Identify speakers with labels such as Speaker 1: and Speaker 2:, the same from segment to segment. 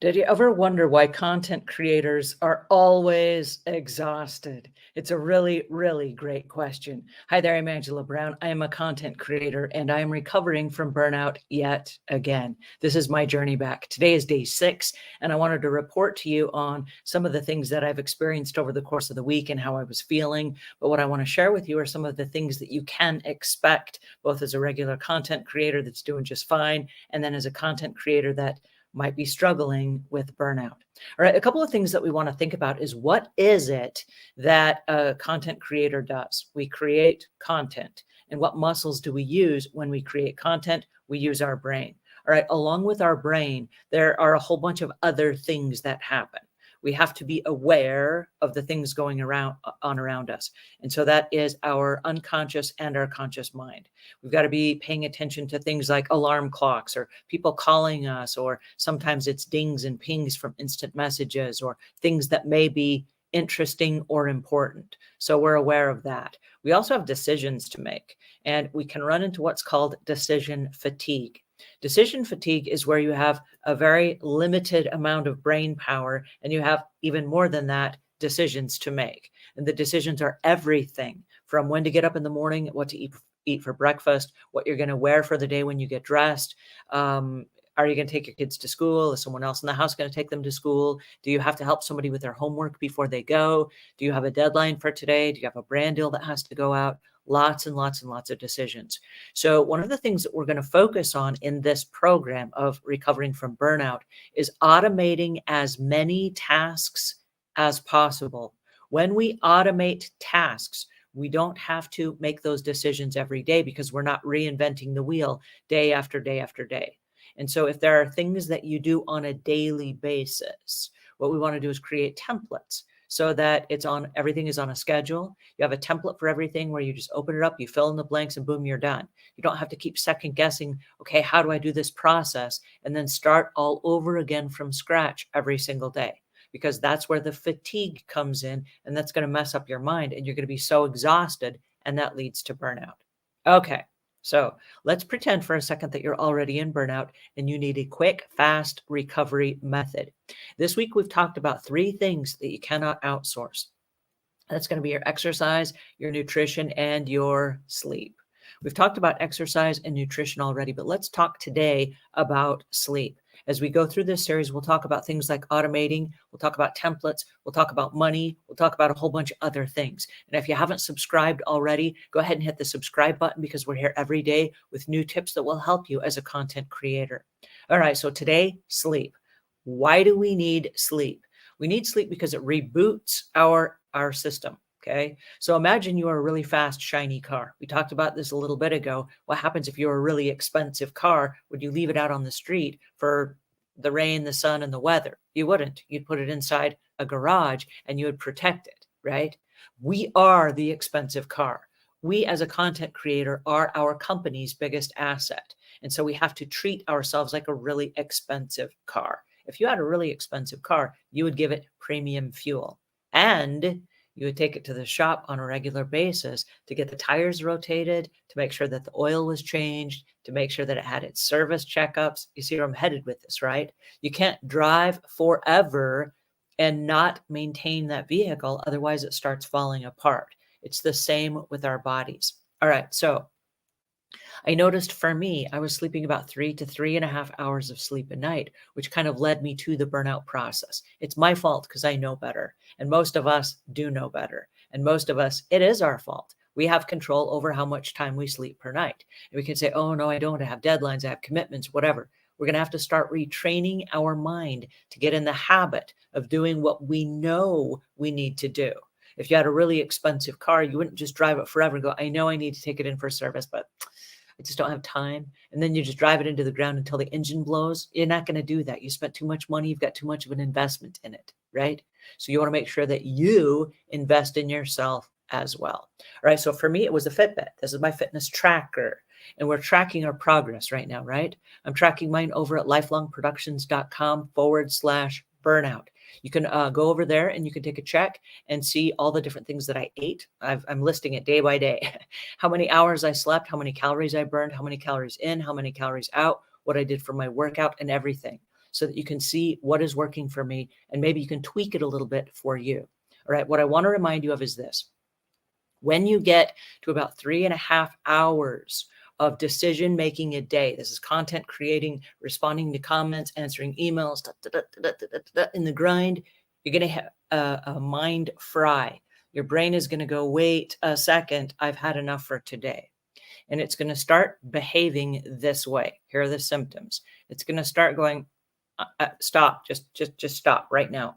Speaker 1: Did you ever wonder why content creators are always exhausted? It's a really, really great question. Hi there, I'm Angela Brown. I am a content creator and I am recovering from burnout yet again. This is my journey back. Today is day 6, and I wanted to report to you on some of the things that I've experienced over the course of the week and how I was feeling. But what I want to share with you are some of the things that you can expect, both as a regular content creator that's doing just fine, and then as a content creator that might be struggling with burnout. All right, a couple of things that we want to think about is what is it that a content creator does? We create content. And what muscles do we use when we create content? We use our brain. All right, along with our brain, there are a whole bunch of other things that happen. We have to be aware of the things going around us. And so that is our unconscious and our conscious mind. We've got to be paying attention to things like alarm clocks or people calling us, or sometimes it's dings and pings from instant messages or things that may be interesting or important. So we're aware of that. We also have decisions to make, and we can run into what's called decision fatigue. Decision fatigue is where you have a very limited amount of brain power and you have even more than that decisions to make. And the decisions are everything from when to get up in the morning, what to eat for breakfast, what you're going to wear for the day when you get dressed. Are you going to take your kids to school? Is someone else in the house going to take them to school? Do you have to help somebody with their homework before they go? Do you have a deadline for today? Do you have a brand deal that has to go out? Lots and lots and lots of decisions. So one of the things that we're going to focus on in this program of recovering from burnout is automating as many tasks as possible. When we automate tasks, we don't have to make those decisions every day because we're not reinventing the wheel day after day after day. And so if there are things that you do on a daily basis, what we want to do is create templates so that everything is on a schedule. You have a template for everything where you just open it up, you fill in the blanks, and boom, you're done. You don't have to keep second guessing, okay, how do I do this process? And then start all over again from scratch every single day, because that's where the fatigue comes in, and that's going to mess up your mind, and you're going to be so exhausted, and that leads to burnout. Okay. So let's pretend for a second that you're already in burnout and you need a quick, fast recovery method. This week, we've talked about 3 things that you cannot outsource. That's going to be your exercise, your nutrition, and your sleep. We've talked about exercise and nutrition already, but let's talk today about sleep. As we go through this series, we'll talk about things like automating, we'll talk about templates, we'll talk about money, we'll talk about a whole bunch of other things. And if you haven't subscribed already, go ahead and hit the subscribe button, because we're here every day with new tips that will help you as a content creator. All right, so today, sleep. Why do we need sleep? We need sleep because it reboots our system. Okay. So imagine you are a really fast, shiny car. We talked about this a little bit ago. What happens if you're a really expensive car? Would you leave it out on the street for the rain, the sun, and the weather? You wouldn't. You'd put it inside a garage and you would protect it, right? We are the expensive car. We as a content creator are our company's biggest asset. And so we have to treat ourselves like a really expensive car. If you had a really expensive car, you would give it premium fuel. And you would take it to the shop on a regular basis to get the tires rotated, to make sure that the oil was changed, to make sure that it had its service checkups. You see where I'm headed with this, right? You can't drive forever and not maintain that vehicle. Otherwise, it starts falling apart. It's the same with our bodies. All right. So I noticed for me, I was sleeping about 3 to 3.5 hours of sleep a night, which kind of led me to the burnout process. It's my fault because I know better. And most of us do know better. And most of us, it is our fault. We have control over how much time we sleep per night. And we can say, oh, no, I don't. I have deadlines. I have commitments, whatever. We're going to have to start retraining our mind to get in the habit of doing what we know we need to do. If you had a really expensive car, you wouldn't just drive it forever and go, I know I need to take it in for service, but I just don't have time. And then you just drive it into the ground until the engine blows. You're not going to do that. You spent too much money. You've got too much of an investment in it, right? So you want to make sure that you invest in yourself as well. All right. So for me, it was a Fitbit. This is my fitness tracker. And we're tracking our progress right now, right? I'm tracking mine over at lifelongproductions.com/burnout. You can go over there and you can take a check and see all the different things that I ate. I'm listing it day by day. How many hours I slept, how many calories I burned, how many calories in, how many calories out, what I did for my workout, and everything. so that you can see what is working for me, and maybe you can tweak it a little bit for you. All right. What I want to remind you of is this. When you get to about 3.5 hours of decision making a day, this is content creating, responding to comments, answering emails, in the grind, you're going to have a mind fry. Your brain is going to go, wait a second, I've had enough for today. And it's going to start behaving this way. Here are the symptoms. It's going to start going, stop, just stop right now.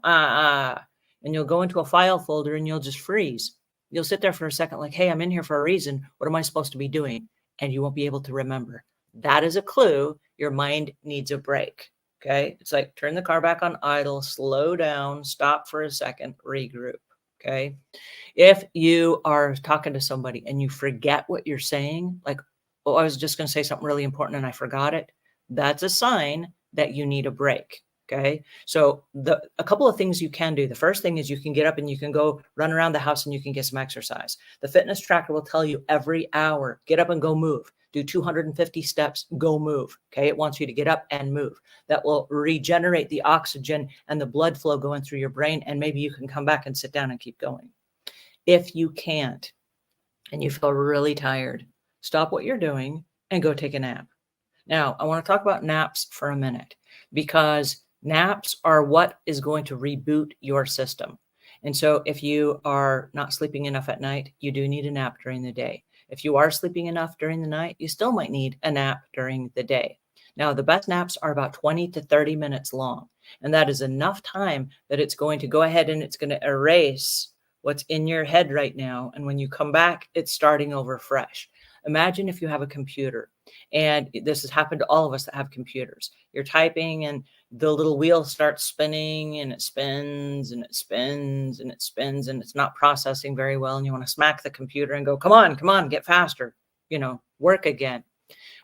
Speaker 1: And you'll go into a file folder and you'll just freeze. You'll sit there for a second like, hey, I'm in here for a reason. What am I supposed to be doing? And you won't be able to remember. That is a clue your mind needs a break. Okay. It's like turn the car back on idle, slow down, stop for a second, regroup. Okay. If you are talking to somebody and you forget what you're saying, like, oh, I was just going to say something really important and I forgot it. That's a sign that you need a break. Okay. So a couple of things you can do. The first thing is you can get up and you can go run around the house and you can get some exercise. The fitness tracker will tell you every hour, get up and go move. Do 250 steps, go move. Okay. It wants you to get up and move. That will regenerate the oxygen and the blood flow going through your brain. And maybe you can come back and sit down and keep going. If you can't and you feel really tired, stop what you're doing and go take a nap. Now, I want to talk about naps for a minute because naps are what is going to reboot your system. And so if you are not sleeping enough at night, you do need a nap during the day. If you are sleeping enough during the night, you still might need a nap during the day. Now, the best naps are about 20 to 30 minutes long. And that is enough time that it's going to go ahead and it's going to erase what's in your head right now. And when you come back, it's starting over fresh. Imagine if you have a computer, and this has happened to all of us that have computers. You're typing and the little wheel starts spinning and it spins and it spins and it spins and it's not processing very well. And you want to smack the computer and go, come on, get faster, work again.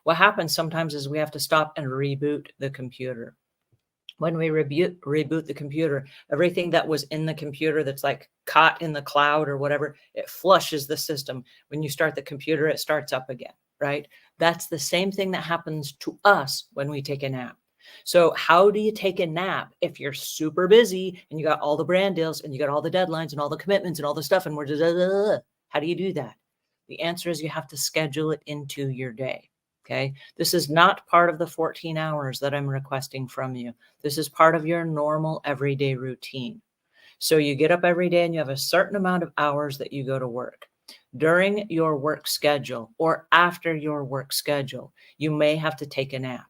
Speaker 1: What happens sometimes is we have to stop and reboot the computer. When we reboot the computer, everything that was in the computer that's like caught in the cloud or whatever, it flushes the system. When you start the computer, it starts up again, right? That's the same thing that happens to us when we take a nap. So how do you take a nap if you're super busy and you got all the brand deals and you got all the deadlines and all the commitments and all the stuff and how do you do that? The answer is you have to schedule it into your day. Okay. This is not part of the 14 hours that I'm requesting from you. This is part of your normal everyday routine. So you get up every day and you have a certain amount of hours that you go to work. During your work schedule or after your work schedule, you may have to take a nap.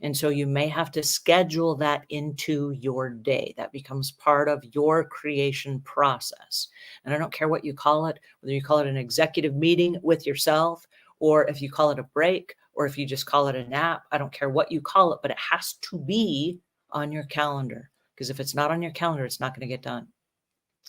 Speaker 1: And so you may have to schedule that into your day. That becomes part of your creation process. And I don't care what you call it, whether you call it an executive meeting with yourself, or if you call it a break, or if you just call it a nap. I don't care what you call it, but it has to be on your calendar. Because if it's not on your calendar, it's not going to get done.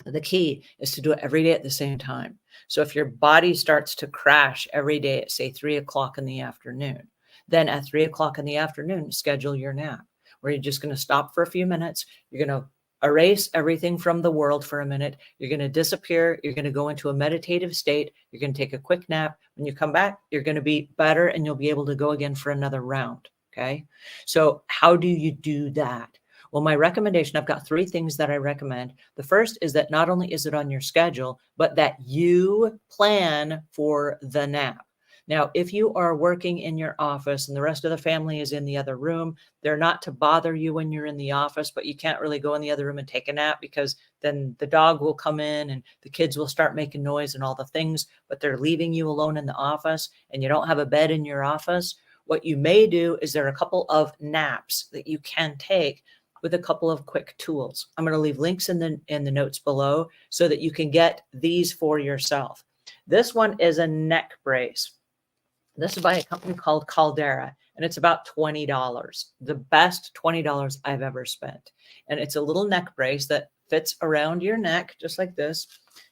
Speaker 1: The key is to do it every day at the same time. So if your body starts to crash every day at, say, 3 o'clock in the afternoon, then at 3 o'clock in the afternoon, schedule your nap, where you're just going to stop for a few minutes. You're going to erase everything from the world for a minute. You're going to disappear. You're going to go into a meditative state. You're going to take a quick nap. When you come back, you're going to be better and you'll be able to go again for another round. Okay. So how do you do that? Well, my recommendation, I've got 3 things that I recommend. The first is that not only is it on your schedule, but that you plan for the nap. Now, if you are working in your office and the rest of the family is in the other room, they're not to bother you when you're in the office, but you can't really go in the other room and take a nap because then the dog will come in and the kids will start making noise and all the things, but they're leaving you alone in the office and you don't have a bed in your office. What you may do is there are a couple of naps that you can take with a couple of quick tools. I'm going to leave links in the notes below so that you can get these for yourself. This one is a neck brace. This is by a company called Caldera, and it's about $20, the best $20 I've ever spent. And it's a little neck brace that fits around your neck, just like this,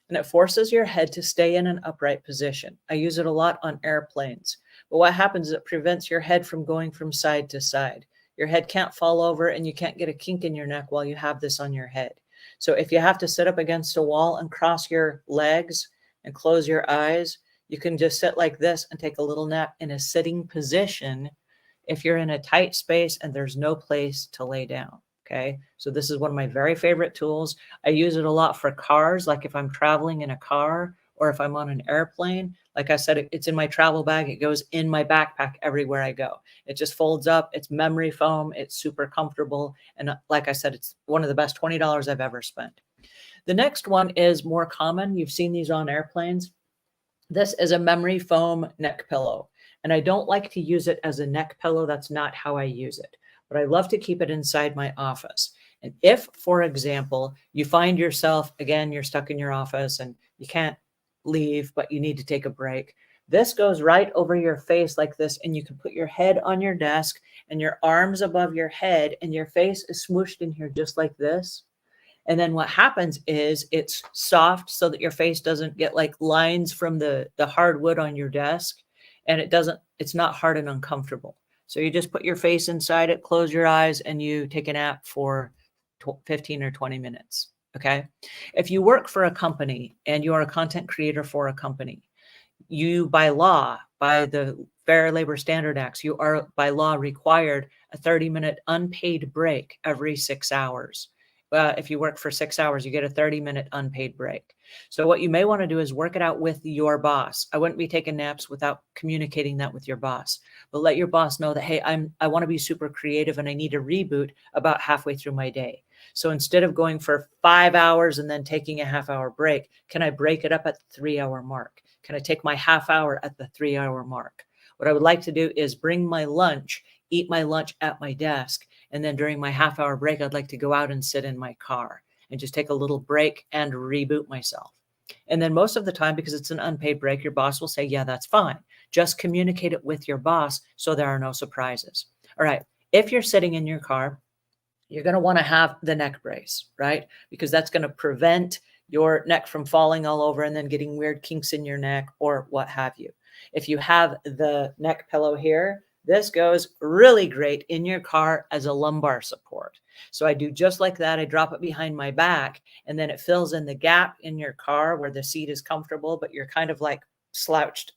Speaker 1: and it forces your head to stay in an upright position. I use it a lot on airplanes, but what happens is it prevents your head from going from side to side. Your head can't fall over and you can't get a kink in your neck while you have this on your head. So if you have to sit up against a wall and cross your legs and close your eyes, you can just sit like this and take a little nap in a sitting position if you're in a tight space and there's no place to lay down. Okay. So this is one of my very favorite tools. I use it a lot for cars, like if I'm traveling in a car or if I'm on an airplane. Like I said, it's in my travel bag. It goes in my backpack everywhere I go. It just folds up. It's memory foam. It's super comfortable. And like I said, it's one of the best $20 I've ever spent. The next one is more common. You've seen these on airplanes. This is a memory foam neck pillow. And I don't like to use it as a neck pillow. That's not how I use it. But I love to keep it inside my office. And if, for example, you find yourself, again, you're stuck in your office and you can't leave, but you need to take a break, this goes right over your face like this. And you can put your head on your desk and your arms above your head and your face is smooshed in here just like this. And then what happens is it's soft so that your face doesn't get like lines from the hardwood on your desk, and it's not hard and uncomfortable. So you just put your face inside it, close your eyes, and you take a nap for 15 or 20 minutes. Okay. If you work for a company and you are a content creator for a company, you by law, by the Fair Labor Standard Acts, you are by law required a 30-minute unpaid break every 6 hours. If you work for 6 hours, you get a 30-minute unpaid break. So what you may want to do is work it out with your boss. I wouldn't be taking naps without communicating that with your boss, but let your boss know that, hey, I want to be super creative and I need a reboot about halfway through my day. So instead of going for 5 hours and then taking a half-hour break, can I break it up at the 3-hour mark? Can I take my half hour at the 3-hour mark? What I would like to do is bring my lunch, eat my lunch at my desk, and then during my half-hour break, I'd like to go out and sit in my car and just take a little break and reboot myself. And then most of the time, because it's an unpaid break, your boss will say, yeah, that's fine. Just communicate it with your boss so there are no surprises. All right. If you're sitting in your car, you're going to want to have the neck brace, right? Because that's going to prevent your neck from falling all over and then getting weird kinks in your neck or what have you. If you have the neck pillow here, this goes really great in your car as a lumbar support. So I do just like that. I drop it behind my back and then it fills in the gap in your car where the seat is comfortable, but you're kind of like slouched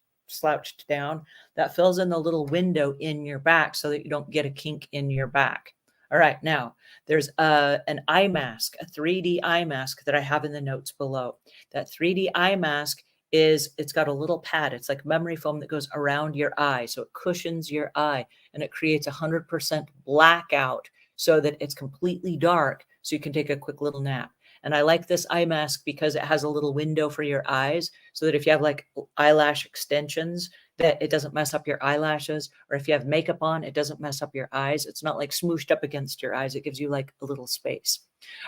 Speaker 1: down. That fills in the little window in your back so that you don't get a kink in your back. All right, now there's an eye mask, a 3D eye mask that I have in the notes below. That 3D eye mask it's got a little pad. It's like memory foam that goes around your eye. So it cushions your eye and it creates 100% blackout so that it's completely dark. So you can take a quick little nap. And I like this eye mask because it has a little window for your eyes so that if you have like eyelash extensions, that it doesn't mess up your eyelashes, or if you have makeup on, it doesn't mess up your eyes. It's not like smooshed up against your eyes. It gives you like a little space.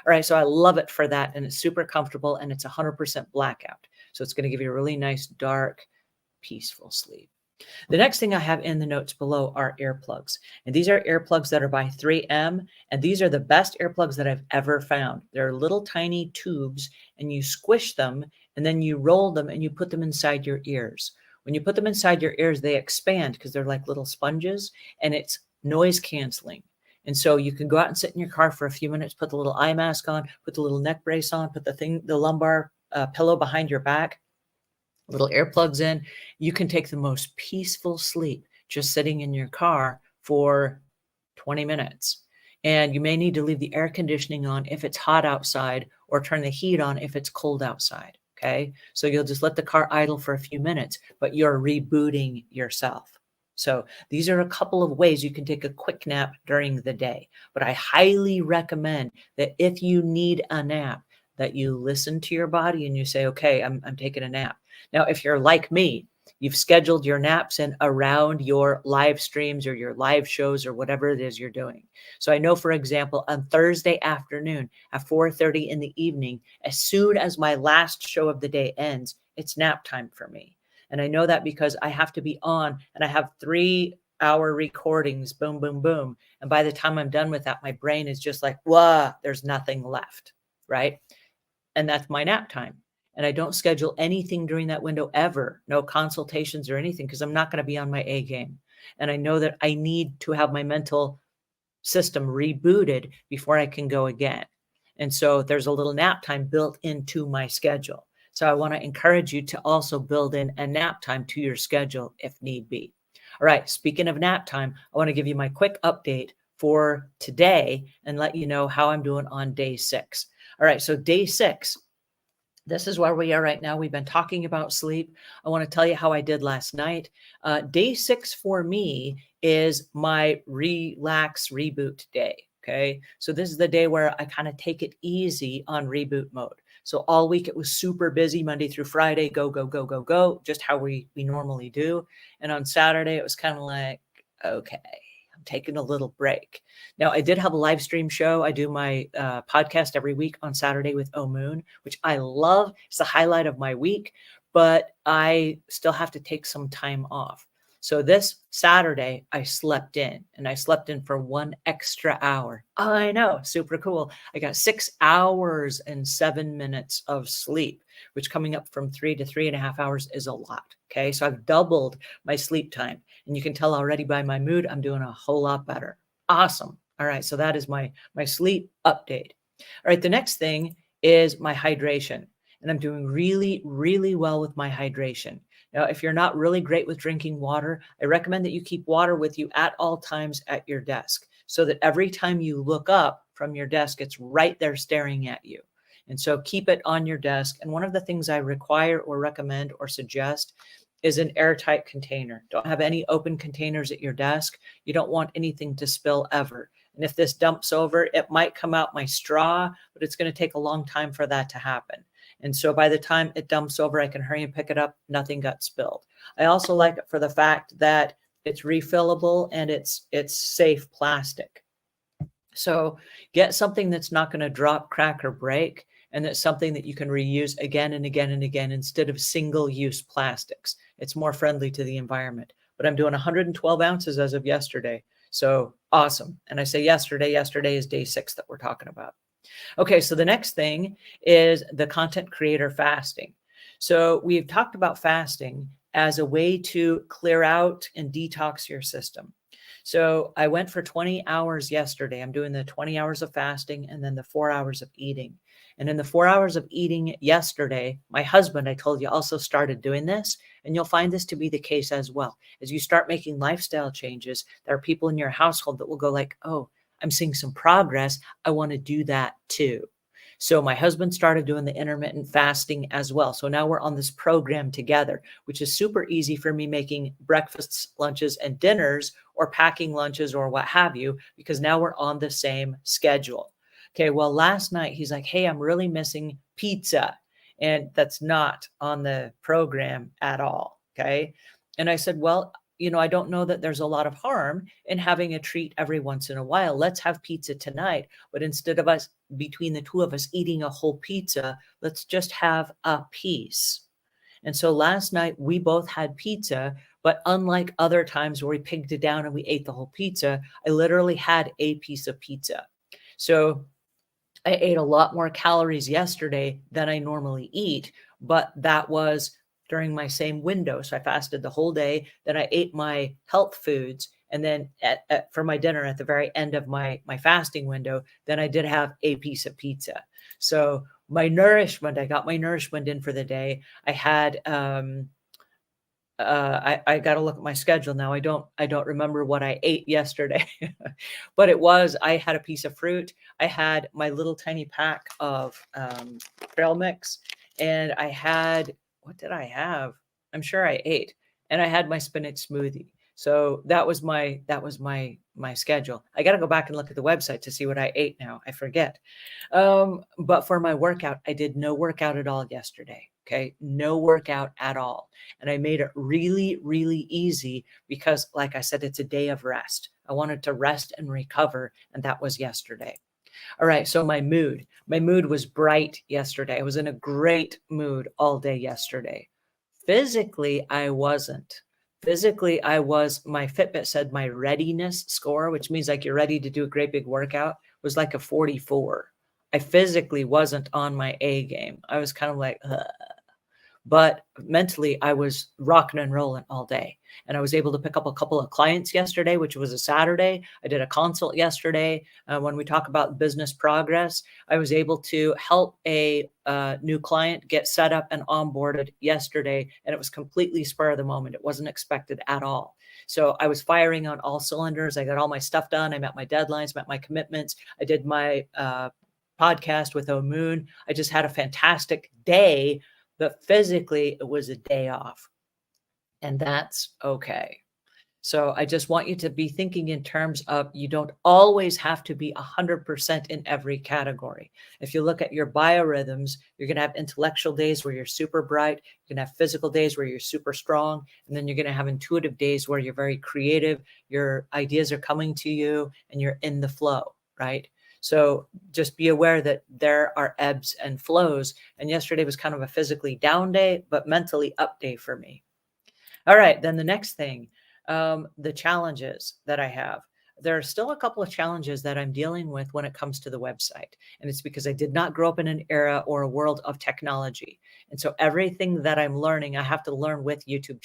Speaker 1: All right. So I love it for that. And it's super comfortable and it's 100% blackout. So it's going to give you a really nice, dark, peaceful sleep. The next thing I have in the notes below are earplugs. And these are earplugs that are by 3M. And these are the best earplugs that I've ever found. They're little tiny tubes and you squish them and then you roll them and you put them inside your ears. When you put them inside your ears, they expand because they're like little sponges and it's noise canceling. And so you can go out and sit in your car for a few minutes, put the little eye mask on, put the little neck brace on, put the lumbar pillow behind your back, little earplugs in. You can take the most peaceful sleep just sitting in your car for 20 minutes. And you may need to leave the air conditioning on if it's hot outside or turn the heat on if it's cold outside. Okay. So you'll just let the car idle for a few minutes, but you're rebooting yourself. So these are a couple of ways you can take a quick nap during the day, but I highly recommend that if you need a nap, that you listen to your body and you say, okay, I'm taking a nap. Now, if you're like me, you've scheduled your naps in around your live streams or your live shows or whatever it is you're doing. So I know, for example, on Thursday afternoon at 4:30 in the evening, as soon as my last show of the day ends, it's nap time for me. And I know that because I have to be on and I have 3-hour recordings, boom, boom, boom. And by the time I'm done with that, my brain is just like, whoa, there's nothing left, right? And that's my nap time. And I don't schedule anything during that window ever, no consultations or anything, because I'm not going to be on my A game. And I know that I need to have my mental system rebooted before I can go again. And so there's a little nap time built into my schedule. So I want to encourage you to also build in a nap time to your schedule if need be. All right, speaking of nap time, I want to give you my quick update for today and let you know how I'm doing on day 6. All right, so day 6, this is where we are right now. We've been talking about sleep. I want to tell you how I did last night. Day 6 for me is my relax reboot day. Okay. So this is the day where I kind of take it easy on reboot mode. So all week it was super busy, Monday through Friday, go, go, go, go, go, just how we normally do. And on Saturday, it was kind of like, okay, I'm taking a little break. Now, I did have a live stream show. I do my podcast every week on Saturday with O Moon, which I love. It's the highlight of my week, but I still have to take some time off. So this Saturday, I slept in, and I slept in for 1 extra hour. I know, super cool. I got 6 hours and 7 minutes of sleep, which coming up from 3 to 3.5 hours is a lot. Okay. So I've doubled my sleep time, and you can tell already by my mood, I'm doing a whole lot better. Awesome. All right. So that is my sleep update. All right. The next thing is my hydration. And I'm doing really, really well with my hydration. Now, if you're not really great with drinking water, I recommend that you keep water with you at all times at your desk so that every time you look up from your desk, it's right there staring at you. And so keep it on your desk. And one of the things I require or recommend or suggest is an airtight container. Don't have any open containers at your desk. You don't want anything to spill ever. And if this dumps over, it might come out my straw, but it's going to take a long time for that to happen. And so by the time it dumps over, I can hurry and pick it up. Nothing got spilled. I also like it for the fact that it's refillable and it's safe plastic. So get something that's not going to drop, crack, or break, and that's something that you can reuse again and again and again instead of single-use plastics. It's more friendly to the environment. But I'm doing 112 ounces as of yesterday. So awesome. And I say yesterday is day 6 that we're talking about. Okay, so the next thing is the content creator fasting. So we've talked about fasting as a way to clear out and detox your system. So I went for 20 hours yesterday. I'm doing the 20 hours of fasting and then the 4 hours of eating. And in the 4 hours of eating yesterday, my husband, I told you, also started doing this. And you'll find this to be the case as well. As you start making lifestyle changes, there are people in your household that will go like, oh, I'm seeing some progress. I want to do that too. So my husband started doing the intermittent fasting as well. So now we're on this program together, which is super easy for me making breakfasts, lunches, and dinners or packing lunches or what have you, because now we're on the same schedule. Okay, well, last night he's like, hey, I'm really missing pizza. And that's not on the program at all. Okay. And I said, well, I don't know that there's a lot of harm in having a treat every once in a while. Let's have pizza tonight. But instead of us, between the two of us, eating a whole pizza, let's just have a piece. And so last night we both had pizza, but unlike other times where we pigged it down and we ate the whole pizza, I literally had a piece of pizza. So I ate a lot more calories yesterday than I normally eat, but that was during my same window. So I fasted the whole day. Then I ate my health foods. And then for my dinner at the very end of my fasting window, then I did have a piece of pizza. So I got my nourishment in for the day. I had, I got to look at my schedule now. I don't remember what I ate yesterday, but I had a piece of fruit. I had my little tiny pack of trail mix, and what did I have? I'm sure I ate, and I had my spinach smoothie. So that was my schedule. I got to go back and look at the website to see what I ate now. I forget. But for my workout, I did no workout at all yesterday. Okay. No workout at all. And I made it really, really easy because, like I said, it's a day of rest. I wanted to rest and recover. And that was yesterday. All right. So my mood was bright yesterday. I was in a great mood all day yesterday. Physically, I wasn't. Physically, I was, my Fitbit said my readiness score, which means like you're ready to do a great big workout, was like a 44. I physically wasn't on my A game. I was kind of like, ugh. but mentally I was rocking and rolling all day. And I was able to pick up a couple of clients yesterday, which was a Saturday. I did a consult yesterday. When we talk about business progress, I was able to help a new client get set up and onboarded yesterday, and it was completely spur of the moment. It wasn't expected at all. So I was firing on all cylinders. I got all my stuff done. I met my deadlines, met my commitments. I did my podcast with Moon. I just had a fantastic day, but physically it was a day off, and that's okay. So I just want you to be thinking in terms of you don't always have to be 100% in every category. If you look at your biorhythms, you're going to have intellectual days where you're super bright. You're going to have physical days where you're super strong. And then you're going to have intuitive days where you're very creative. Your ideas are coming to you and you're in the flow, right? So just be aware that there are ebbs and flows. And yesterday was kind of a physically down day, but mentally up day for me. All right, then the next thing, the challenges that I have. There are still a couple of challenges that I'm dealing with when it comes to the website. And it's because I did not grow up in an era or a world of technology. And so everything that I'm learning, I have to learn with YouTube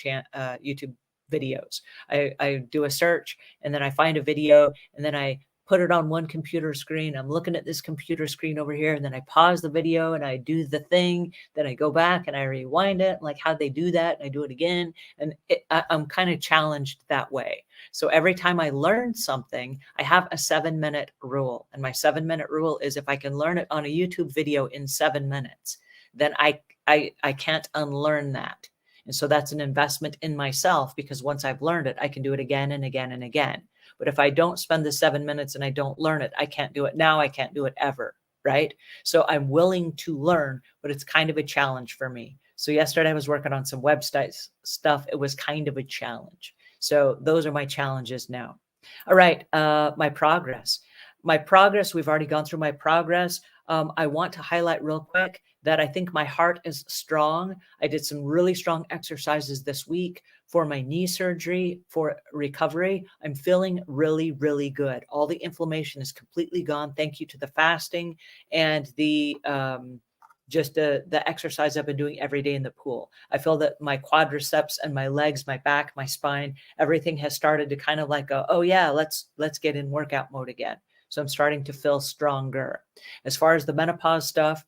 Speaker 1: videos. I do a search and then I find a video and then I put it on one computer screen. I'm looking at this computer screen over here, and then I pause the video and I do the thing. Then I go back and I rewind it, like how they do that. And I do it again. And I'm kind of challenged that way. So every time I learn something, I have a 7-minute rule. And my 7-minute rule is if I can learn it on a YouTube video in 7 minutes, then I can't unlearn that. And so that's an investment in myself, because once I've learned it, I can do it again and again and again. But if I don't spend the 7 minutes and I don't learn it, I can't do it now. I can't do it ever. Right. So I'm willing to learn, but it's kind of a challenge for me. So yesterday I was working on some website stuff. It was kind of a challenge. So those are my challenges now. All right. My progress. We've already gone through my progress. I want to highlight real quick that I think my heart is strong. I did some really strong exercises this week for my knee surgery, for recovery. I'm feeling really, really good. All the inflammation is completely gone. Thank you to the fasting and the exercise I've been doing every day in the pool. I feel that my quadriceps and my legs, my back, my spine, everything has started to kind of like go, oh yeah, let's get in workout mode again. So I'm starting to feel stronger. As far as the menopause stuff,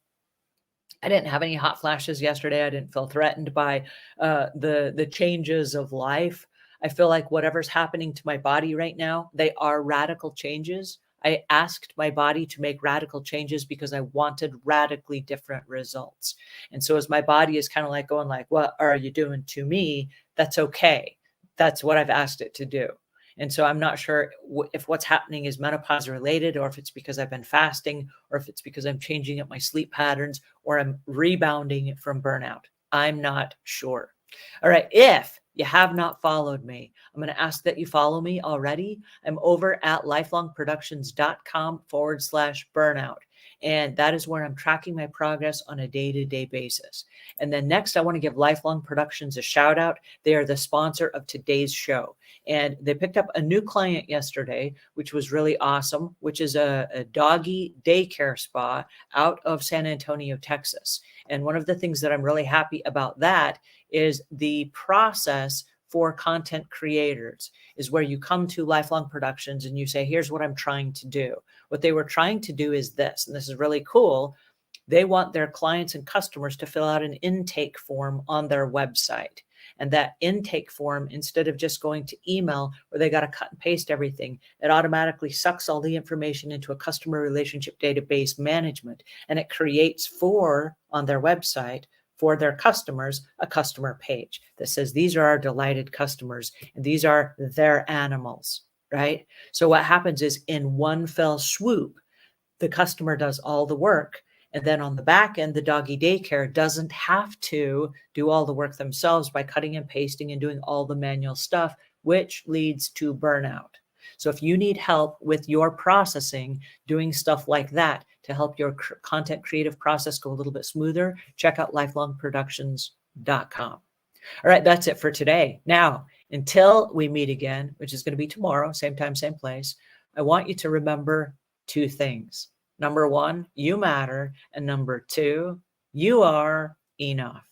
Speaker 1: I didn't have any hot flashes yesterday. I didn't feel threatened by the changes of life. I feel like whatever's happening to my body right now, they are radical changes. I asked my body to make radical changes because I wanted radically different results. And so as my body is kind of like going like, what are you doing to me? That's okay. That's what I've asked it to do. And so I'm not sure if what's happening is menopause related, or if it's because I've been fasting, or if it's because I'm changing up my sleep patterns, or I'm rebounding from burnout. I'm not sure. All right. If you have not followed me, I'm going to ask that you follow me already. I'm over at lifelongproductions.com/burnout. And that is where I'm tracking my progress on a day-to-day basis. And then next, I want to give Lifelong Productions a shout out. They are the sponsor of today's show. And they picked up a new client yesterday, which was really awesome, which is a doggy daycare spa out of San Antonio, Texas. And one of the things that I'm really happy about that is the process for content creators is where you come to Lifelong Productions and you say, here's what I'm trying to do. What they were trying to do is this, and this is really cool. They want their clients and customers to fill out an intake form on their website. And that intake form, instead of just going to email where they got to cut and paste everything, it automatically sucks all the information into a customer relationship database management. And it creates on their website, for their customers, a customer page that says, these are our delighted customers and these are their animals, right? So what happens is in one fell swoop, the customer does all the work. And then on the back end, the doggy daycare doesn't have to do all the work themselves by cutting and pasting and doing all the manual stuff, which leads to burnout. So if you need help with your processing, doing stuff like that to help your content creative process go a little bit smoother, check out lifelongproductions.com. All right, that's it for today. Now, until we meet again, which is going to be tomorrow, same time, same place, I want you to remember 2 things. Number 1, you matter. And number 2, you are enough.